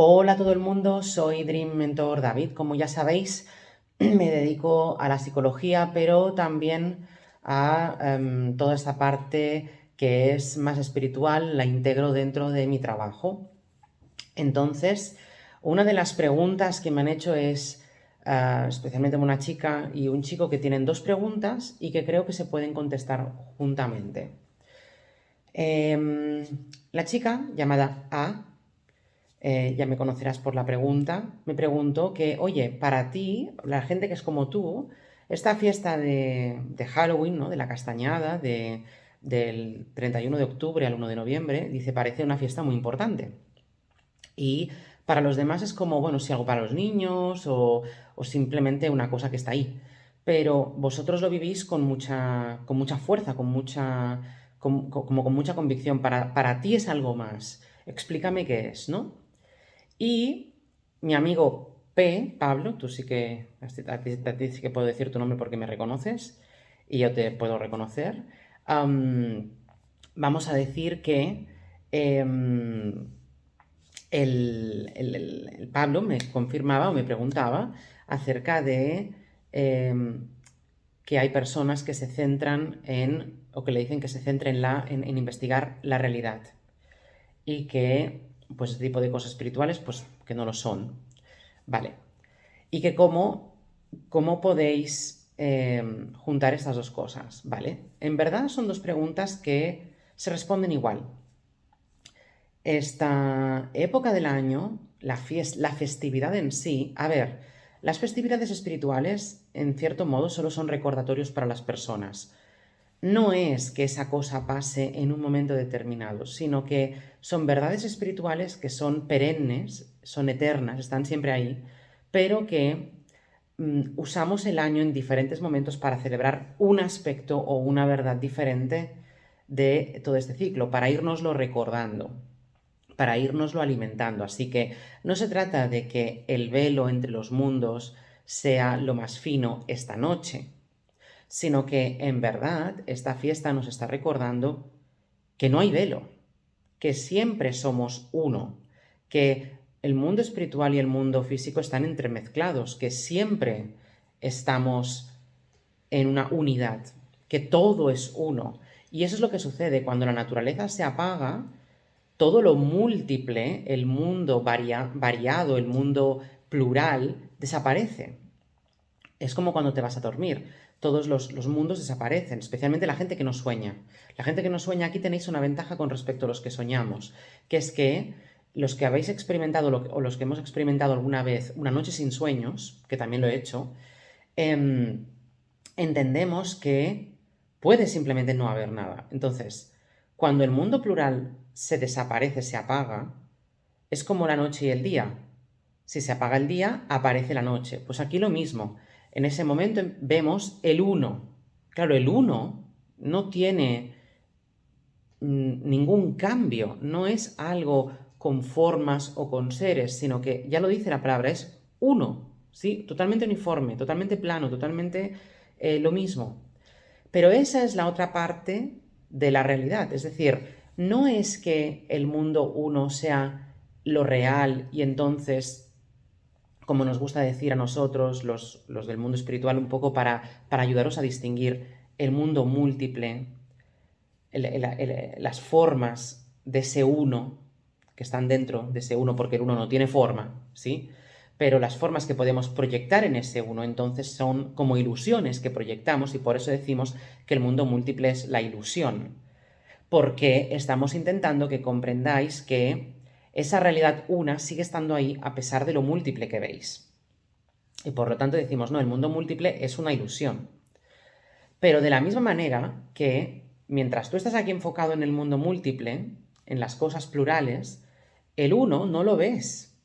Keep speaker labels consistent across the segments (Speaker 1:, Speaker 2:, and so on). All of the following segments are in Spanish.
Speaker 1: Hola a todo el mundo, soy Dream Mentor David. Como ya sabéis, me dedico a la psicología, pero también a toda esta parte que es más espiritual, la integro dentro de mi trabajo. Entonces, una de las preguntas que me han hecho es, especialmente una chica y un chico que tienen dos preguntas y que creo que se pueden contestar juntamente. La chica, llamada A, ya me conocerás por la pregunta, me pregunto que, oye, para ti, la gente que es como tú, esta fiesta de Halloween, ¿no? De la castañada, del 31 de octubre al 1 de noviembre, dice, parece una fiesta muy importante. Y para los demás es como, bueno, si algo para los niños o simplemente una cosa que está ahí. Pero vosotros lo vivís con mucha fuerza, como con mucha convicción. Para ti es algo más. Explícame qué es, ¿no? Y mi amigo P, Pablo, tú sí que, a ti sí que puedo decir tu nombre porque me reconoces y yo te puedo reconocer. am, Vamos a decir que em, el Pablo me confirmaba o me preguntaba acerca de que hay personas que se centran en, o que le dicen que se centren en investigar la realidad y que, pues, este tipo de cosas espirituales, pues, que no lo son. Vale. Y que cómo podéis juntar estas dos cosas, ¿vale? En verdad son dos preguntas que se responden igual. Esta época del año, la festividad en sí, a ver, las festividades espirituales, en cierto modo, solo son recordatorios para las personas. No es que esa cosa pase en un momento determinado, sino que son verdades espirituales que son perennes, son eternas, están siempre ahí, pero que usamos el año en diferentes momentos para celebrar un aspecto o una verdad diferente de todo este ciclo, para irnoslo recordando, para irnoslo alimentando. Así que no se trata de que el velo entre los mundos sea lo más fino esta noche, sino que en verdad esta fiesta nos está recordando que no hay velo, que siempre somos uno, que el mundo espiritual y el mundo físico están entremezclados, que siempre estamos en una unidad, que todo es uno. Y eso es lo que sucede cuando la naturaleza se apaga, todo lo múltiple, el mundo variado, el mundo plural, desaparece. Es como cuando te vas a dormir. Todos los mundos desaparecen, especialmente la gente que no sueña. La gente que no sueña, aquí tenéis una ventaja con respecto a los que soñamos, que es que los que habéis experimentado o los que hemos experimentado alguna vez una noche sin sueños, que también lo he hecho, em, entendemos que puede simplemente no haber nada. Entonces, cuando el mundo plural se desaparece, se apaga, es como la noche y el día. Si se apaga el día, aparece la noche. Pues aquí lo mismo. En ese momento vemos el uno. Claro, el uno no tiene ningún cambio, no es algo con formas o con seres, sino que ya lo dice la palabra, es uno, ¿sí? Totalmente uniforme, totalmente plano, totalmente lo mismo. Pero esa es la otra parte de la realidad, es decir, no es que el mundo uno sea lo real y entonces, como nos gusta decir a nosotros, los del mundo espiritual, un poco para ayudaros a distinguir el mundo múltiple, las formas de ese uno, que están dentro de ese uno, porque el uno no tiene forma, ¿sí? Pero las formas que podemos proyectar en ese uno, entonces son como ilusiones que proyectamos y por eso decimos que el mundo múltiple es la ilusión, porque estamos intentando que comprendáis que esa realidad una sigue estando ahí a pesar de lo múltiple que veis. Y por lo tanto decimos, no, el mundo múltiple es una ilusión. Pero de la misma manera que mientras tú estás aquí enfocado en el mundo múltiple, en las cosas plurales, el uno no lo ves.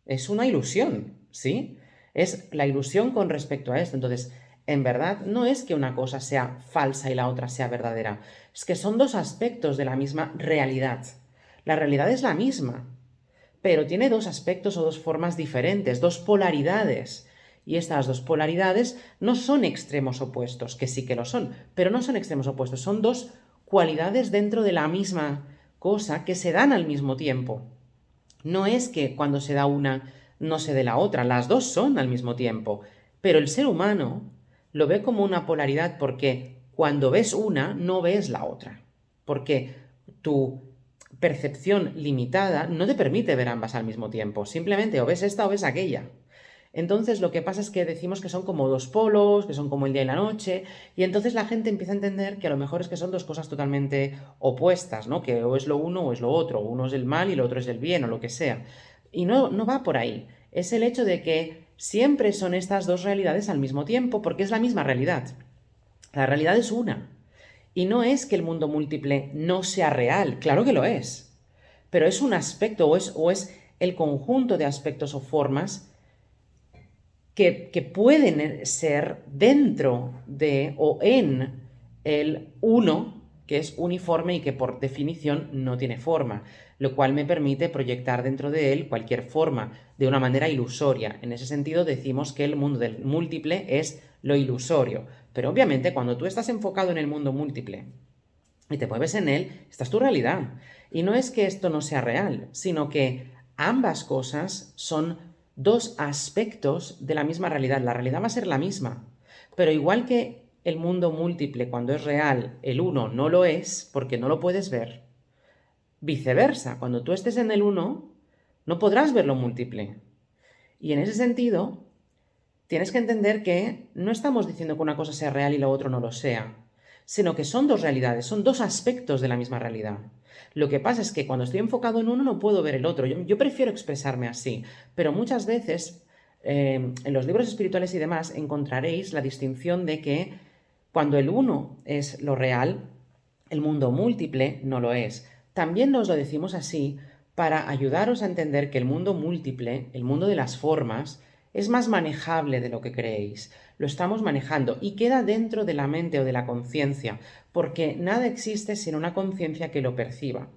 Speaker 1: Es una ilusión, ¿sí? Es la ilusión con respecto a esto. Entonces, en verdad, no es que una cosa sea falsa y la otra sea verdadera. Es que son dos aspectos de la misma realidad. La realidad es la misma, pero tiene dos aspectos o dos formas diferentes, dos polaridades. Y estas dos polaridades no son extremos opuestos, que sí que lo son, pero no son extremos opuestos, son dos cualidades dentro de la misma cosa que se dan al mismo tiempo. No es que cuando se da una no se dé la otra, las dos son al mismo tiempo, pero el ser humano lo ve como una polaridad porque cuando ves una no ves la otra, porque tu percepción limitada no te permite ver ambas al mismo tiempo, simplemente o ves esta o ves aquella. Entonces lo que pasa es que decimos que son como dos polos, que son como el día y la noche, y entonces la gente empieza a entender que a lo mejor es que son dos cosas totalmente opuestas, ¿no? Que o es lo uno o es lo otro, uno es el mal y el otro es el bien o lo que sea. Y no va por ahí. Es el hecho de que siempre son estas dos realidades al mismo tiempo, porque es la misma realidad. La realidad es una. Y no es que el mundo múltiple no sea real, claro que lo es. Pero es un aspecto o es el conjunto de aspectos o formas que pueden ser dentro de o en el uno, que es uniforme y que por definición no tiene forma, lo cual me permite proyectar dentro de él cualquier forma de una manera ilusoria. En ese sentido decimos que el mundo del múltiple es lo ilusorio, pero obviamente cuando tú estás enfocado en el mundo múltiple y te mueves en él, esta es tu realidad. Y no es que esto no sea real, sino que ambas cosas son dos aspectos de la misma realidad. La realidad va a ser la misma, pero igual que el mundo múltiple cuando es real, el uno no lo es porque no lo puedes ver, viceversa, cuando tú estés en el uno, no podrás ver lo múltiple. Y en ese sentido, tienes que entender que no estamos diciendo que una cosa sea real y lo otro no lo sea, sino que son dos realidades, son dos aspectos de la misma realidad. Lo que pasa es que cuando estoy enfocado en uno no puedo ver el otro. Yo prefiero expresarme así, pero muchas veces en los libros espirituales y demás encontraréis la distinción de que cuando el uno es lo real, el mundo múltiple no lo es. También nos lo decimos así para ayudaros a entender que el mundo múltiple, el mundo de las formas, es más manejable de lo que creéis. Lo estamos manejando y queda dentro de la mente o de la conciencia, porque nada existe sin una conciencia que lo perciba.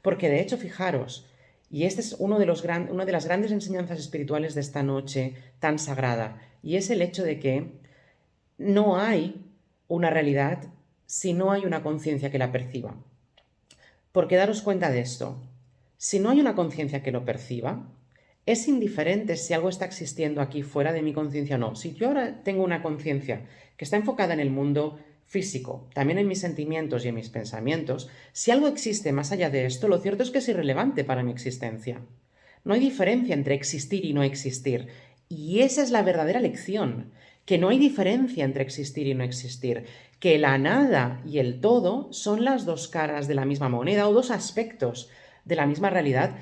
Speaker 1: Porque de hecho, fijaros, y este es una de las grandes enseñanzas espirituales de esta noche tan sagrada, y es el hecho de que no hay una realidad si no hay una conciencia que la perciba. Porque daros cuenta de esto, si no hay una conciencia que lo perciba, es indiferente si algo está existiendo aquí fuera de mi conciencia o no. Si yo ahora tengo una conciencia que está enfocada en el mundo físico, también en mis sentimientos y en mis pensamientos, si algo existe más allá de esto, lo cierto es que es irrelevante para mi existencia. No hay diferencia entre existir y no existir. Y esa es la verdadera lección, que no hay diferencia entre existir y no existir, que la nada y el todo son las dos caras de la misma moneda o dos aspectos de la misma realidad,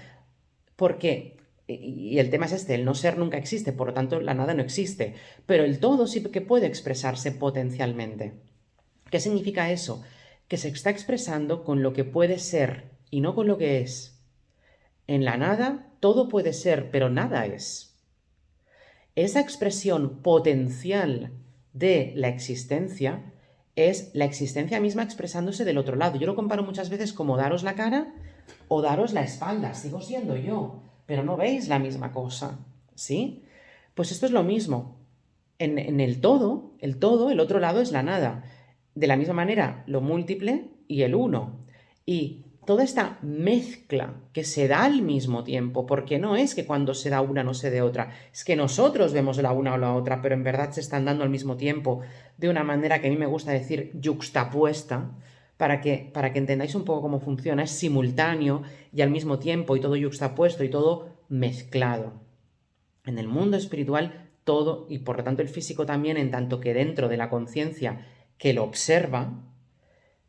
Speaker 1: porque, y el tema es este, el no ser nunca existe, por lo tanto la nada no existe, pero el todo sí que puede expresarse potencialmente. ¿Qué significa eso? Que se está expresando con lo que puede ser y no con lo que es. En la nada todo puede ser, pero nada es. Esa expresión potencial de la existencia es la existencia misma expresándose del otro lado. Yo lo comparo muchas veces como daros la cara o daros la espalda. Sigo siendo yo, pero no veis la misma cosa, ¿sí? Pues esto es lo mismo. En el otro lado es la nada. De la misma manera, lo múltiple y el uno. Y toda esta mezcla que se da al mismo tiempo, porque no es que cuando se da una no se dé otra, es que nosotros vemos la una o la otra, pero en verdad se están dando al mismo tiempo, de una manera que a mí me gusta decir yuxtapuesta, para que entendáis un poco cómo funciona, es simultáneo y al mismo tiempo y todo yuxtapuesto y todo mezclado. En el mundo espiritual todo, y por lo tanto el físico también, en tanto que dentro de la conciencia que lo observa,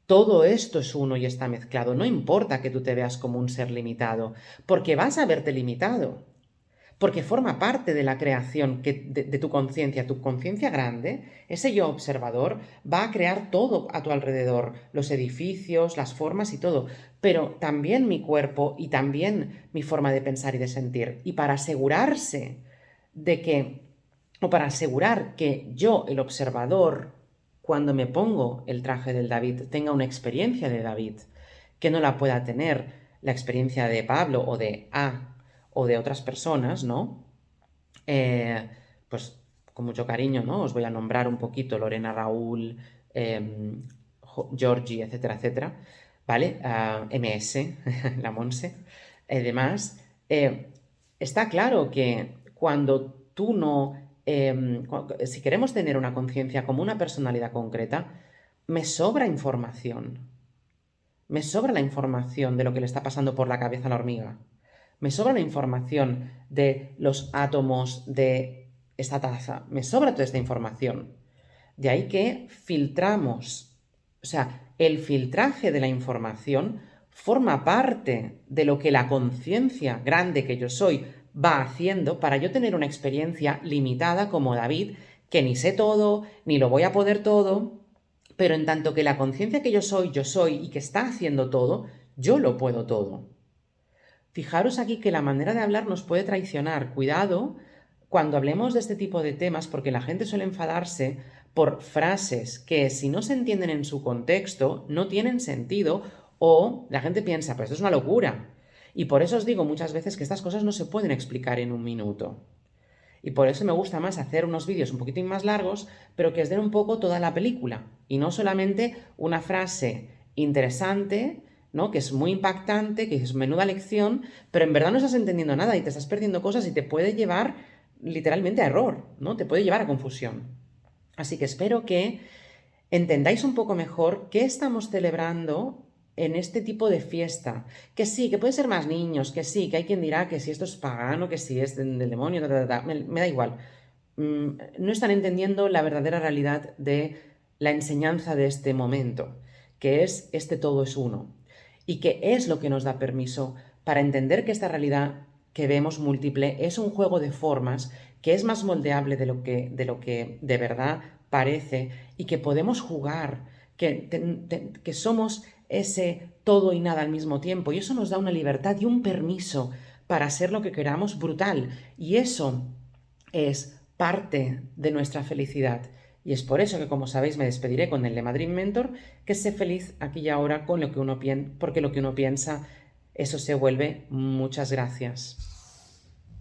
Speaker 1: todo esto es uno y está mezclado. No importa que tú te veas como un ser limitado, porque vas a verte limitado, porque forma parte de la creación de tu conciencia. Tu conciencia grande, ese yo observador, va a crear todo a tu alrededor, los edificios, las formas y todo, pero también mi cuerpo y también mi forma de pensar y de sentir. Y para asegurarse de que, o para asegurar que yo, el observador, cuando me pongo el traje del David, tenga una experiencia de David, que no la pueda tener la experiencia de Pablo o de A o de otras personas, ¿no? Pues con mucho cariño, ¿no? Os voy a nombrar un poquito Lorena, Raúl, Georgie, etcétera, etcétera, ¿vale? MS, la Monse, demás. Eh, Está claro que cuando tú no, si queremos tener una conciencia como una personalidad concreta, me sobra información. Me sobra la información de lo que le está pasando por la cabeza a la hormiga. Me sobra la información de los átomos de esta taza. Me sobra toda esta información. De ahí que filtramos. O sea, el filtraje de la información forma parte de lo que la conciencia grande que yo soy va haciendo para yo tener una experiencia limitada como David, que ni sé todo, ni lo voy a poder todo, pero en tanto que la conciencia que yo soy y que está haciendo todo, yo lo puedo todo. Fijaros aquí que la manera de hablar nos puede traicionar. Cuidado cuando hablemos de este tipo de temas, porque la gente suele enfadarse por frases que, si no se entienden en su contexto, no tienen sentido, o la gente piensa, pues esto es una locura. Y por eso os digo muchas veces que estas cosas no se pueden explicar en un minuto. Y por eso me gusta más hacer unos vídeos un poquitín más largos, pero que os den un poco toda la película. Y no solamente una frase interesante, ¿no? Que es muy impactante, que es menuda lección, pero en verdad no estás entendiendo nada y te estás perdiendo cosas y te puede llevar literalmente a error, ¿no? Te puede llevar a confusión. Así que espero que entendáis un poco mejor qué estamos celebrando en este tipo de fiesta. Que sí, que puede ser más niños, que sí, que hay quien dirá que si esto es pagano, que si es del demonio, me da igual. No están entendiendo la verdadera realidad de la enseñanza de este momento, que es este todo es uno. Y que es lo que nos da permiso para entender que esta realidad que vemos múltiple es un juego de formas que es más moldeable de lo que de verdad parece y que podemos jugar, que somos ese todo y nada al mismo tiempo. Y eso nos da una libertad y un permiso para ser lo que queramos brutal. Y eso es parte de nuestra felicidad. Y es por eso que, como sabéis, me despediré con el lema Dream Mentor, que sé feliz aquí y ahora con lo que uno piensa, porque lo que uno piensa, eso se vuelve. Muchas gracias.